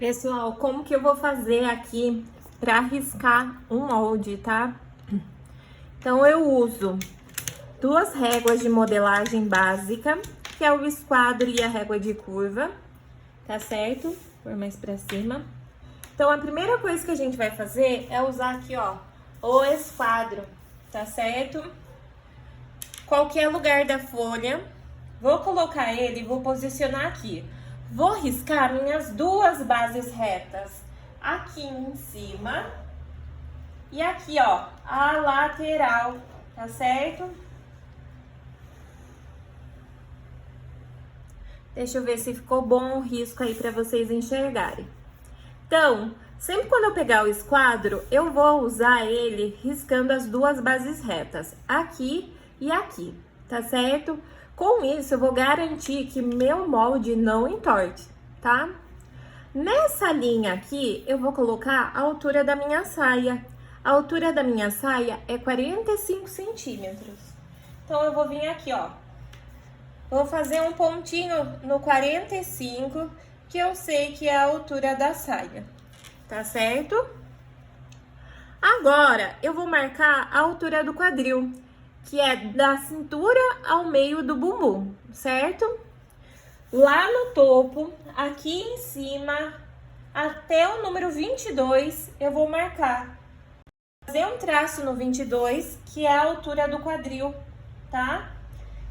Pessoal, como que eu vou fazer aqui para riscar um molde, tá? Então, eu uso duas réguas de modelagem básica, que é o esquadro e a régua de curva, tá certo? Por mais pra cima. Então, a primeira coisa que a gente vai fazer é usar aqui, ó, o esquadro, tá certo? Qualquer lugar da folha, vou colocar ele e vou posicionar aqui. Vou riscar minhas duas bases retas aqui em cima e aqui, ó, a lateral, tá certo? Deixa eu ver se ficou bom o risco aí para vocês enxergarem. Então, sempre quando eu pegar o esquadro, eu vou usar ele riscando as duas bases retas, aqui e aqui, tá certo? Com isso, eu vou garantir que meu molde não entorte, tá? Nessa linha aqui, eu vou colocar a altura da minha saia. A altura da minha saia é 45 centímetros. Então, eu vou vir aqui, ó. Vou fazer um pontinho no 45, que eu sei que é a altura da saia, tá certo? Agora, eu vou marcar a altura do quadril, que é da cintura ao meio do bumbum, certo? Lá no topo, aqui em cima, até o número 22, eu vou marcar. Fazer um traço no 22, que é a altura do quadril, tá?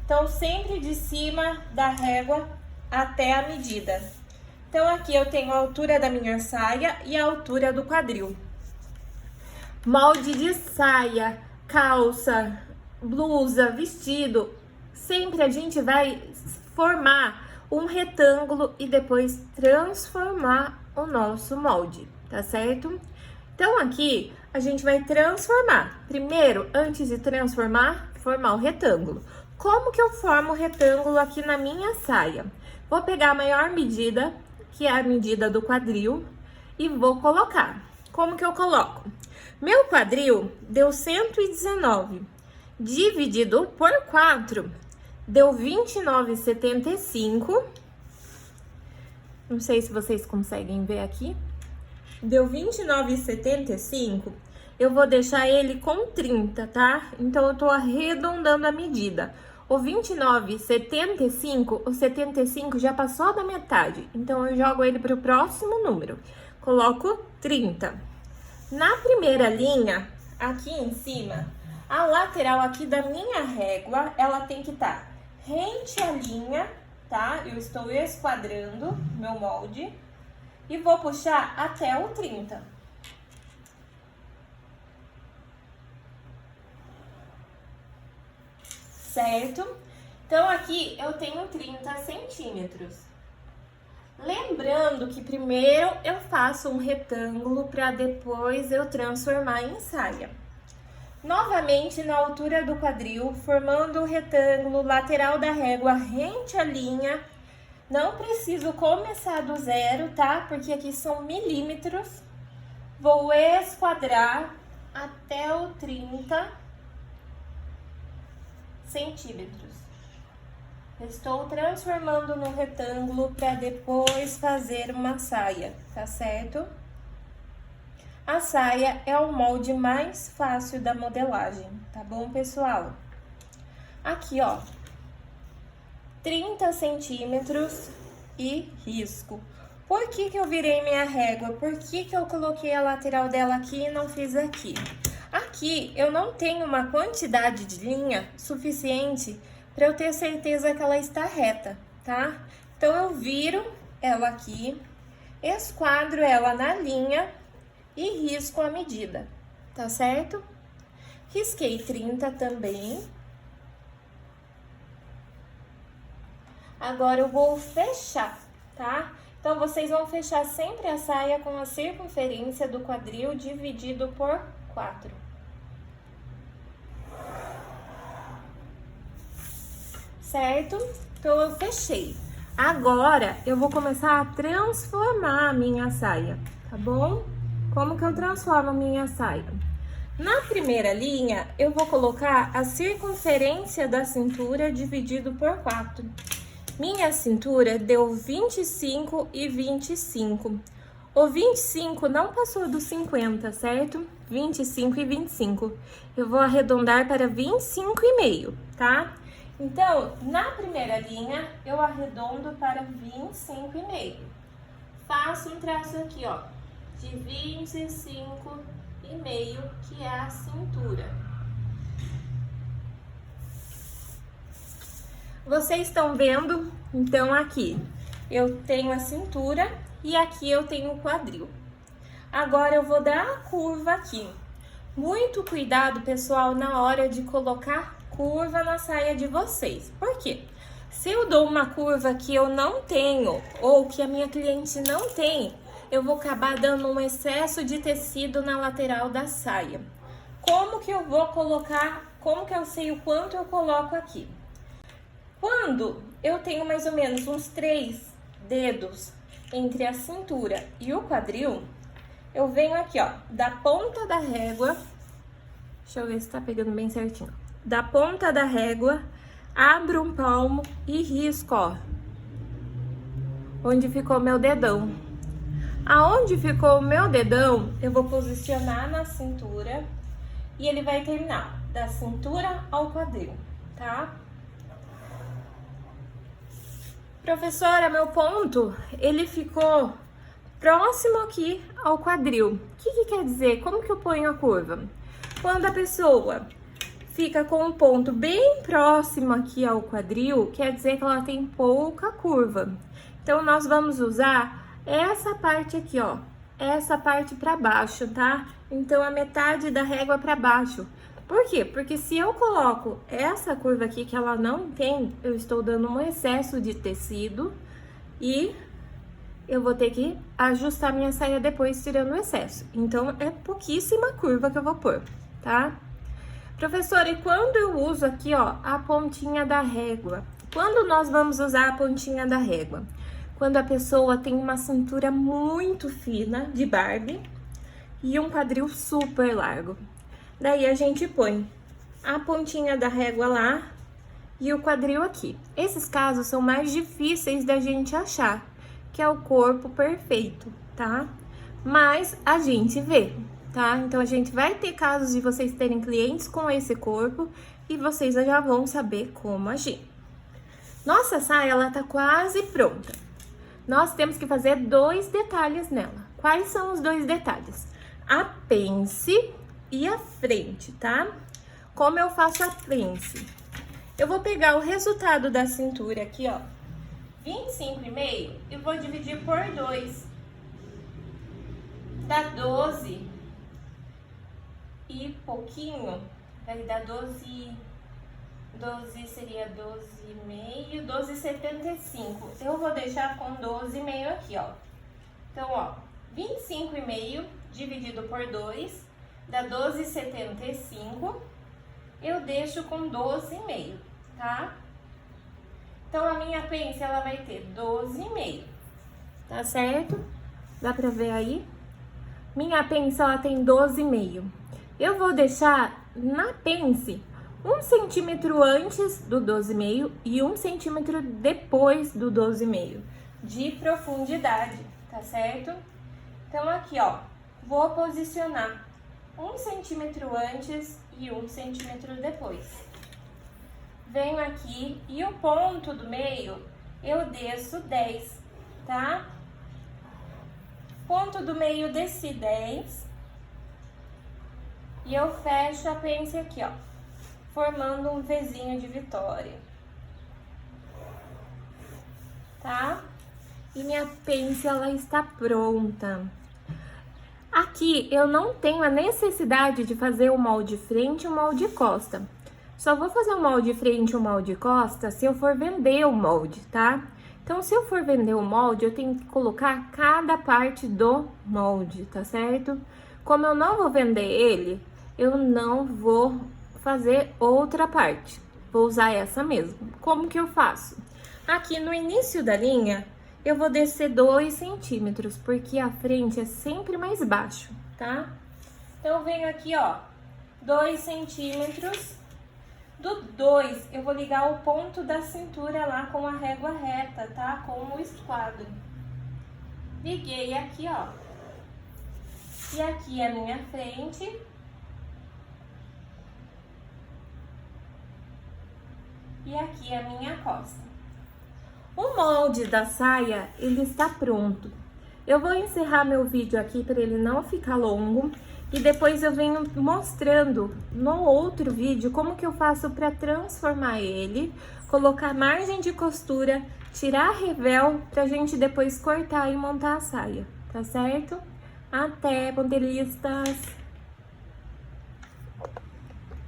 Então, sempre de cima da régua até a medida. Então, aqui eu tenho a altura da minha saia e a altura do quadril. Molde de saia, calça, blusa, vestido, sempre a gente vai formar um retângulo e depois transformar o nosso molde, tá certo? Então, aqui a gente vai transformar. Primeiro, antes de transformar, formar o retângulo. Como que eu formo o retângulo aqui na minha saia? Vou pegar a maior medida, que é a medida do quadril, e vou colocar. Como que eu coloco? Meu quadril deu 119, dividido por 4, deu 29,75. Não sei se vocês conseguem ver aqui. Deu 29,75. Eu vou deixar ele com 30, tá? Então, eu tô arredondando a medida. O 29,75, o 75 já passou da metade. Então, eu jogo ele pro próximo número. Coloco 30. Na primeira linha, aqui em cima, a lateral aqui da minha régua, ela tem que estar rente à linha, tá? Eu estou esquadrando meu molde e vou puxar até o 30. Certo? Então, aqui eu tenho 30 centímetros. Lembrando que primeiro eu faço um retângulo para depois eu transformar em saia. Novamente, na altura do quadril, formando o retângulo lateral da régua rente à linha. Não preciso começar do zero, tá? Porque aqui são milímetros. Vou esquadrar até o 30 centímetros. Estou transformando no retângulo para depois fazer uma saia, tá certo? A saia é o molde mais fácil da modelagem, tá bom, pessoal? Aqui, ó, 30 centímetros e risco. Por que que eu virei minha régua? Por que que eu coloquei a lateral dela aqui e não fiz aqui? Aqui eu não tenho uma quantidade de linha suficiente para eu ter certeza que ela está reta, tá? Então, eu viro ela aqui, esquadro ela na linha e risco a medida, tá certo? Risquei 30 também. Agora, eu vou fechar, tá? Então, vocês vão fechar sempre a saia com a circunferência do quadril dividido por 4. Certo? Então, eu fechei. Agora, eu vou começar a transformar a minha saia, tá bom? Como que eu transformo a minha saia? Na primeira linha, eu vou colocar a circunferência da cintura dividido por 4. Minha cintura deu 25 e 25. O 25 não passou dos 50, certo? 25 e 25. Eu vou arredondar para 25,5, tá? Então, na primeira linha, eu arredondo para 25,5. Faço um traço aqui, ó, de 25,5, que é a cintura. Vocês estão vendo? Então, aqui eu tenho a cintura e aqui eu tenho o quadril. Agora, eu vou dar a curva aqui. Muito cuidado, pessoal, na hora de colocar curva na saia de vocês. Por quê? Se eu dou uma curva que eu não tenho ou que a minha cliente não tem, eu vou acabar dando um excesso de tecido na lateral da saia. Como que eu vou colocar, como que eu sei o quanto eu coloco aqui? Quando eu tenho mais ou menos uns 3 dedos entre a cintura e o quadril, eu venho aqui, ó, da ponta da régua, deixa eu ver se tá pegando bem certinho. Da ponta da régua, abro um palmo e risco, ó, onde ficou meu dedão. Aonde ficou o meu dedão, eu vou posicionar na cintura e ele vai terminar da cintura ao quadril, tá? Professora, meu ponto, ele ficou próximo aqui ao quadril. O que quer dizer? Como que eu ponho a curva? Quando a pessoa fica com um ponto bem próximo aqui ao quadril, quer dizer que ela tem pouca curva. Então, nós vamos usar essa parte aqui, ó, essa parte para baixo, tá? Então, a metade da régua para baixo. Por quê? Porque se eu coloco essa curva aqui que ela não tem, eu estou dando um excesso de tecido e eu vou ter que ajustar minha saia depois, tirando o excesso. Então, é pouquíssima curva que eu vou pôr, tá? Professora, e quando eu uso aqui, ó, a pontinha da régua? Quando nós vamos usar a pontinha da régua? Quando a pessoa tem uma cintura muito fina de Barbie e um quadril super largo. Daí a gente põe a pontinha da régua lá e o quadril aqui. Esses casos são mais difíceis da gente achar, que é o corpo perfeito, tá? Mas a gente vê, tá? Então, a gente vai ter casos de vocês terem clientes com esse corpo e vocês já vão saber como agir. Nossa saia, ela tá quase pronta. Nós temos que fazer 2 detalhes nela. Quais são os 2 detalhes? A pence e a frente, tá? Como eu faço a pence? Eu vou pegar o resultado da cintura aqui, ó, 25,5, e vou dividir por 2. Dá 12 e pouquinho, vai dar 12 seria 12,5, 12,75. Eu vou deixar com 12,5 aqui, ó. Então, ó, 25,5 dividido por 2 dá 12,75. Eu deixo com 12,5, tá? Então, a minha pence, ela vai ter 12,5, tá certo? Dá pra ver aí? Minha pence, ela tem 12,5. Eu vou deixar na pence 1 centímetro antes do 12,5 e 1 centímetro depois do 12,5 de profundidade, tá certo? Então, aqui, ó, vou posicionar 1 centímetro antes e 1 centímetro depois. Venho aqui e o ponto do meio eu desço 10, tá? Ponto do meio desci 10 e eu fecho a pence aqui, ó, formando um Vzinho de vitória, tá? E minha pence, ela está pronta. Aqui eu não tenho a necessidade de fazer o molde frente e o molde costa. Só vou fazer o molde frente e o molde costa se eu for vender o molde, tá? Então, se eu for vender o molde, eu tenho que colocar cada parte do molde, tá certo? Como eu não vou vender ele, eu não vou fazer outra parte. Vou usar essa mesmo. Como que eu faço? Aqui no início da linha, eu vou descer 2 centímetros, porque a frente é sempre mais baixo, tá? Então, eu venho aqui, ó, 2 centímetros. Do 2, eu vou ligar o ponto da cintura lá com a régua reta, tá? Com o esquadro. liguei aqui, ó. E aqui é a minha frente. E aqui é a minha costa. O molde da saia, ele está pronto. Eu vou encerrar meu vídeo aqui para ele não ficar longo. E depois eu venho mostrando no outro vídeo como que eu faço para transformar ele, colocar margem de costura, tirar revel pra gente depois cortar e montar a saia, tá certo? Até, modelistas!